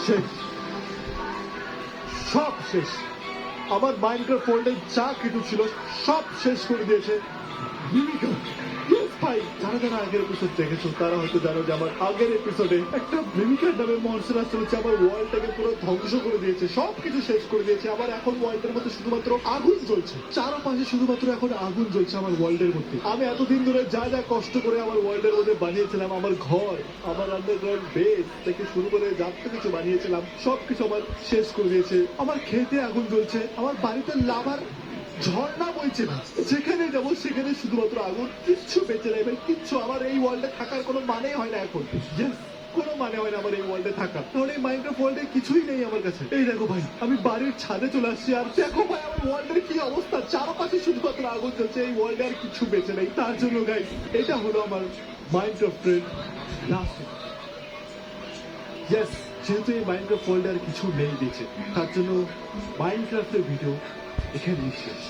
শেষ, সব শেষ। আমার মাইনক্রাফট ওয়ার্ল্ডে যা কিছু ছিল সব শেষ করে দিয়েছে মিমিকা। ভাই, যারা যারা আগের এপিসোড দেখেছো তারা হয়তো জানো যে আমার আগের এপিসোডে একটা মিমিকার নামে মনস্টার আসছে, আমার ওয়ার্ল্ডটাকে পুরো ধ্বংস করে দিয়েছে, সবকিছু শেষ করে দিয়েছে। আবার এখন ওয়ার্ল্ডের মধ্যে শুধুমাত্র আগুন জ্বলছে, চারপাশে শুধুমাত্র এখন আগুন জ্বলছে আমার ওয়ার্ল্ডের মধ্যে। আমি এতদিন ধরে যা যা কষ্ট করে আমার ওয়ার্ল্ডের মধ্যে বানিয়েছিলাম, আমার ঘর, আমার আন্ডারগ্রাউন্ড বেস থেকে শুরু করে যা কিছু বানিয়েছিলাম সবকিছু আমার শেষ করে দিয়েছে। আমার খেতে আগুন জ্বলছে, আমার বাড়িতে লাভার ঝর্ণা বইছে না, যেখানে যাবো সেখানে শুধুমাত্র আগুন, কিচ্ছু বেঁচে নেই ভাই, কিচ্ছু। আমার এই ওয়ার্ল্ডে থাকার কোনো মানেই হয় না এখন। কোনো মানে হয় না আমার এই ওয়ার্ল্ডে থাকা, কারণ এই মাইনক্রাফট ওয়ার্ল্ডে কিছুই নেই আমার কাছে। এই দেখো ভাই, আমি বাড়ির ছাদে চলে আসছি, আর দেখো ভাই আমার ওয়ার্ল্ডের কি অবস্থা, চারপাশে শুধুমাত্র আগুন জ্বলছে, এই ওয়ার্ল্ডে আর কিছু বেঁচে নেই। তার জন্য গাইস, এটা হলো আমার মাইনক্রাফটের লাস্ট। ইয়েস, যেহেতু এই মাইনক্রাফট ওয়ার্ল্ডে আর কিছু নেই বেঁচে, তার জন্য মাইনক্রাফটের ভিডিও এখানেই শেষ।